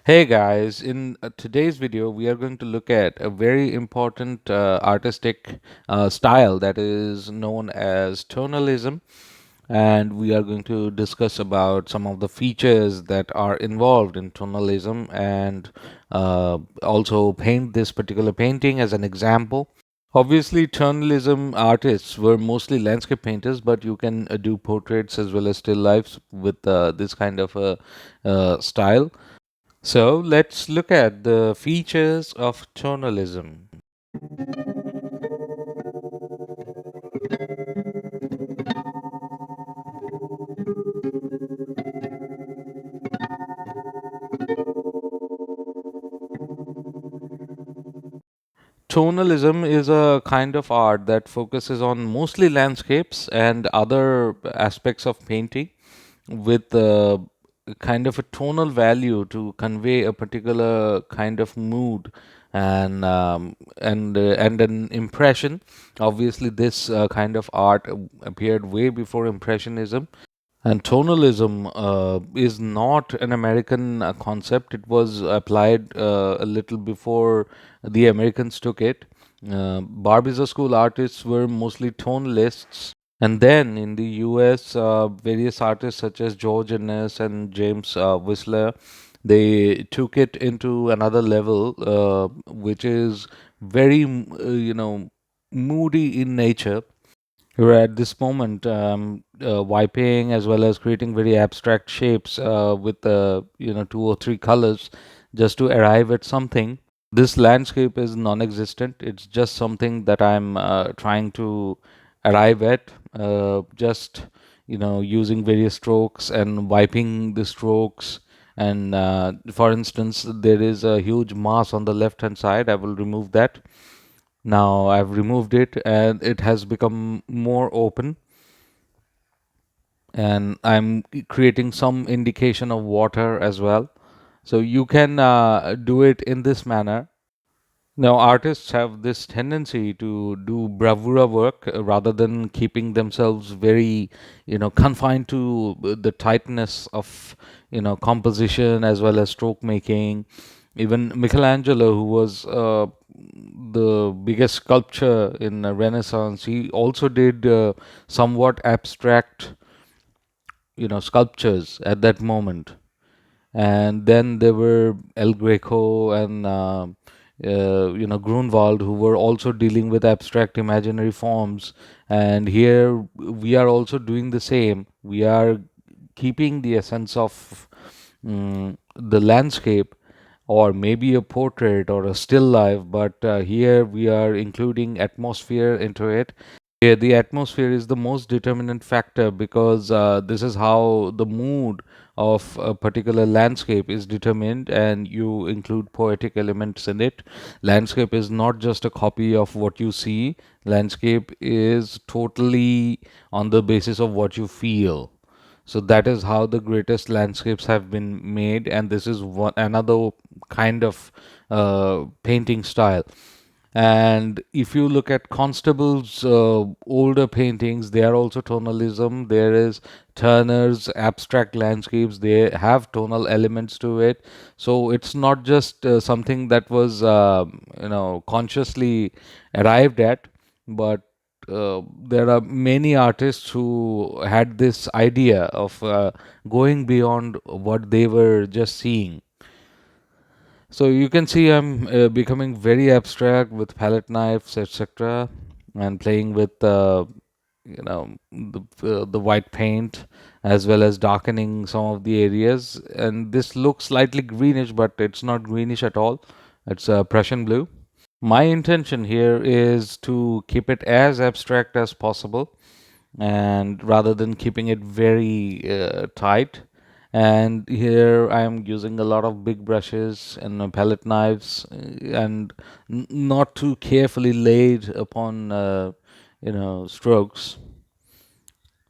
Hey guys, in today's video, we are going to look at a very important artistic style that is known as tonalism, and we are going to discuss about some of the features that are involved in tonalism and also paint this particular painting as an example. Obviously, tonalism artists were mostly landscape painters, but you can do portraits as well as still lifes with this kind of a style. So let's look at the features of tonalism. Tonalism is a kind of art that focuses on mostly landscapes and other aspects of painting with kind of a tonal value to convey a particular kind of mood and an impression. Obviously, this kind of art appeared way before Impressionism. And tonalism is not an American concept. It was applied a little before the Americans took it. Barbiza school artists were mostly tonalists. And then in the US, various artists such as George Inness and James Whistler, they took it into another level, which is very, moody in nature. You're at this moment wiping as well as creating very abstract shapes with two or three colors just to arrive at something. This landscape is non-existent. It's just something that I'm trying to arrive at. Just using various strokes and wiping the strokes. And for instance, there is a huge mass on the left hand side. I will remove that. Now I've removed it and it has become more open, and I'm creating some indication of water as well. So you can do it in this manner. Now, artists have this tendency to do bravura work rather than keeping themselves very, confined to the tightness of, composition as well as stroke making. Even Michelangelo, who was the biggest sculptor in the Renaissance, he also did somewhat abstract, sculptures at that moment. And then there were El Greco and Grunwald, who were also dealing with abstract imaginary forms. And here we are also doing the same. We are keeping the essence of the landscape, or maybe a portrait or a still life, but here we are including atmosphere into it. Yeah, the atmosphere is the most determinant factor because this is how the mood of a particular landscape is determined, and you include poetic elements in it. Landscape is not just a copy of what you see, landscape is totally on the basis of what you feel. So that is how the greatest landscapes have been made, and this is another kind of painting style. And if you look at Constable's older paintings, they are also tonalism. There is Turner's abstract landscapes, they have tonal elements to it. So it's not just something that was, consciously arrived at, but there are many artists who had this idea of going beyond what they were just seeing. So you can see I'm becoming very abstract with palette knives, etc., and playing with the white paint as well as darkening some of the areas. And this looks slightly greenish, but it's not greenish at all. It's Prussian blue. My intention here is to keep it as abstract as possible, and rather than keeping it very tight. And here I am using a lot of big brushes and palette knives, and not too carefully laid upon strokes.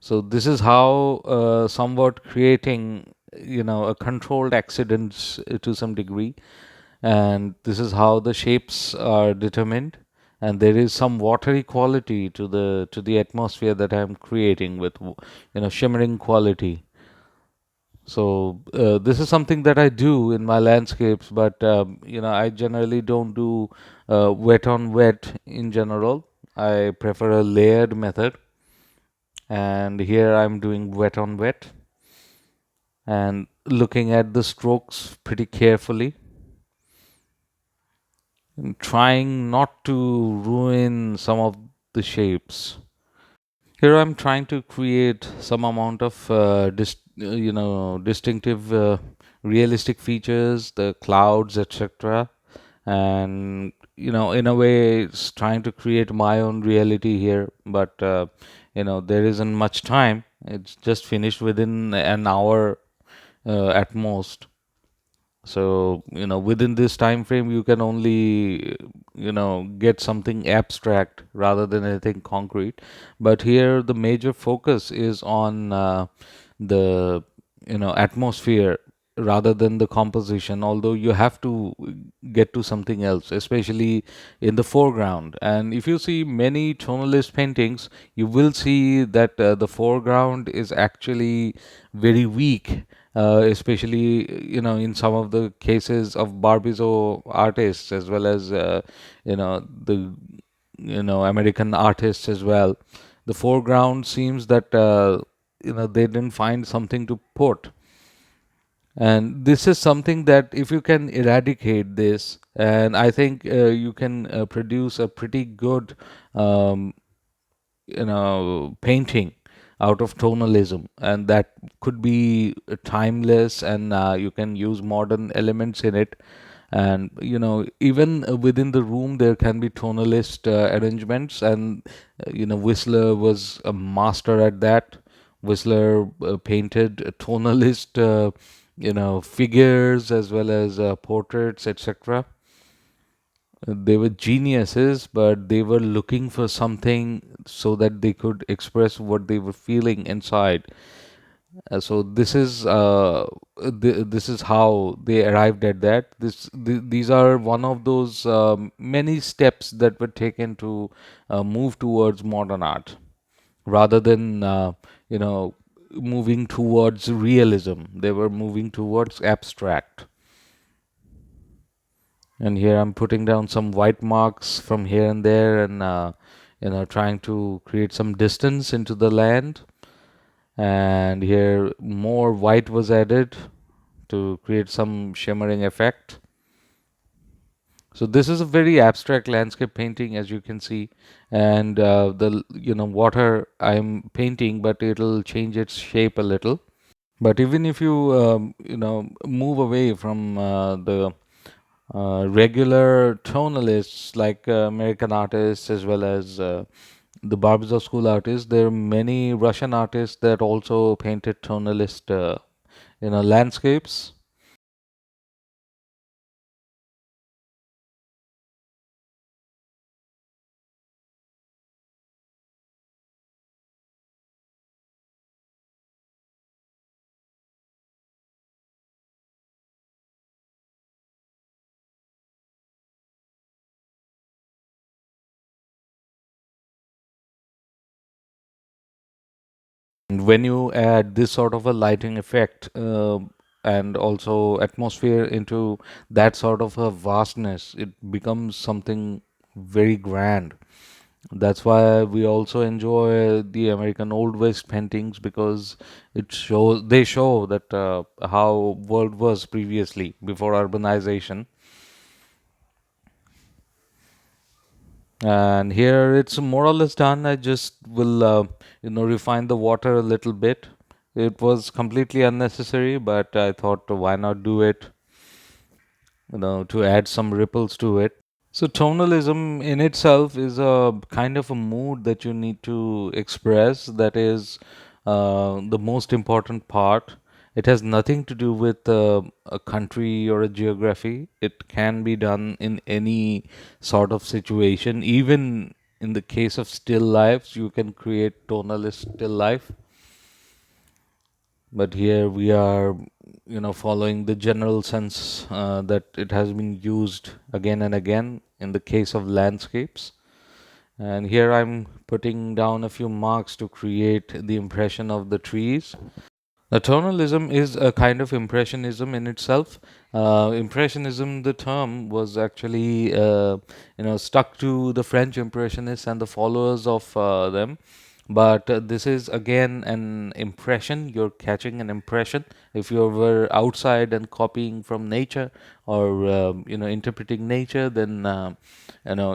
So this is how somewhat creating a controlled accidents to some degree, and this is how the shapes are determined. And there is some watery quality to the atmosphere that I'm creating with shimmering quality. So this is something that I do in my landscapes, but I generally don't do wet on wet in general. I prefer a layered method, and here I'm doing wet on wet and looking at the strokes pretty carefully and trying not to ruin some of the shapes. Here I'm trying to create some amount of distinctive realistic features, the clouds, etc. And in a way it's trying to create my own reality here, but there isn't much time. It's just finished within an hour at most. So within this time frame you can only get something abstract rather than anything concrete. But here the major focus is on the atmosphere rather than the composition, although you have to get to something else, especially in the foreground. And if you see many tonalist paintings, you will see that the foreground is actually very weak, especially in some of the cases of Barbizon artists, as well as the American artists as well. The foreground seems that they didn't find something to put. And this is something that if you can eradicate this, and I think you can produce a pretty good um, painting out of tonalism, and that could be timeless, and you can use modern elements in it. And even within the room there can be tonalist arrangements, and Whistler was a master at that. Whistler painted tonalist figures as well as portraits, etc. They were geniuses, but they were looking for something so that they could express what they were feeling inside. So this is how they arrived at that. These are one of those many steps that were taken to move towards modern art, rather than moving towards realism. They were moving towards abstract. And here I'm putting down some white marks from here and there, and trying to create some distance into the land. And here more white was added to create some shimmering effect. So this is a very abstract landscape painting, as you can see. And the water I'm painting, but it'll change its shape a little. But even if you move away from the regular tonalists like American artists, as well as the Barbizon school artists, there are many Russian artists that also painted tonalist landscapes. And when you add this sort of a lighting effect and also atmosphere into that sort of a vastness, it becomes something very grand. That's why we also enjoy the American Old West paintings, because they show that how world was previously before urbanization. And here it's more or less done. I just will refine the water a little bit. It was completely unnecessary, but I thought why not do it, to add some ripples to it. So, tonalism in itself is a kind of a mood that you need to express. That is the most important part. It has nothing to do with a country or a geography. It can be done in any sort of situation. Even in the case of still lifes, you can create tonalist still life. But here we are, following the general sense that it has been used again and again in the case of landscapes. And here I'm putting down a few marks to create the impression of the trees. Tonalism is a kind of impressionism in itself. Impressionism, the term, was actually stuck to the French impressionists and the followers of them. But this is again an impression. You're catching an impression. If you were outside and copying from nature, or interpreting nature, then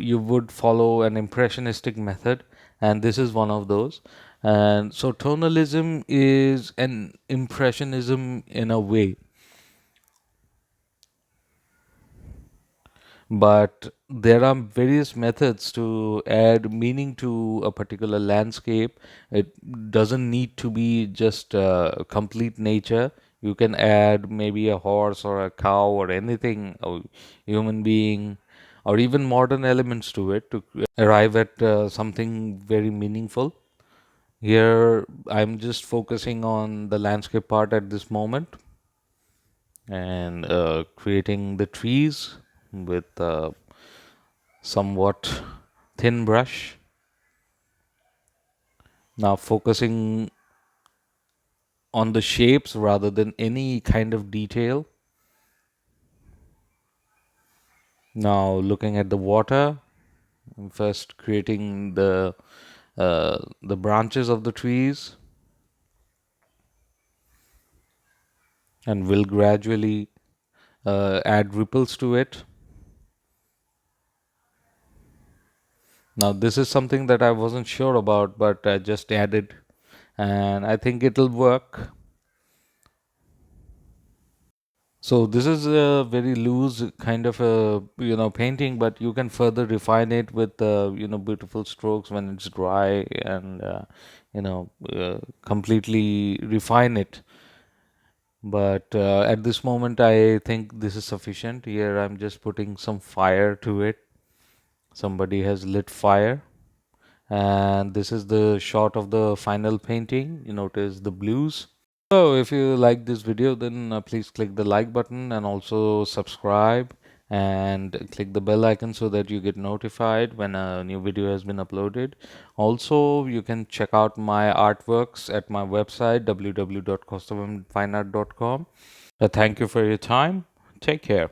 you would follow an impressionistic method, and this is one of those. And so tonalism is an impressionism in a way, but there are various methods to add meaning to a particular landscape. It doesn't need to be just complete nature. You can add maybe a horse or a cow or anything, a human being, or even modern elements to it to arrive at something very meaningful. Here, I'm just focusing on the landscape part at this moment, and creating the trees with somewhat thin brush. Now, focusing on the shapes rather than any kind of detail. Now, looking at the water, first creating the branches of the trees, and will gradually add ripples to it. Now, this is something that I wasn't sure about, but I just added, and I think it'll work. So this is a very loose kind of a painting, but you can further refine it with beautiful strokes when it's dry, and completely refine it. But at this moment, I think this is sufficient. Here, I'm just putting some fire to it. Somebody has lit fire. And this is the shot of the final painting. You notice the blues. So if you like this video, then please click the like button and also subscribe, and click the bell icon so that you get notified when a new video has been uploaded. Also, you can check out my artworks at my website www.kaustavamfineart.com. Thank you for your time. Take care.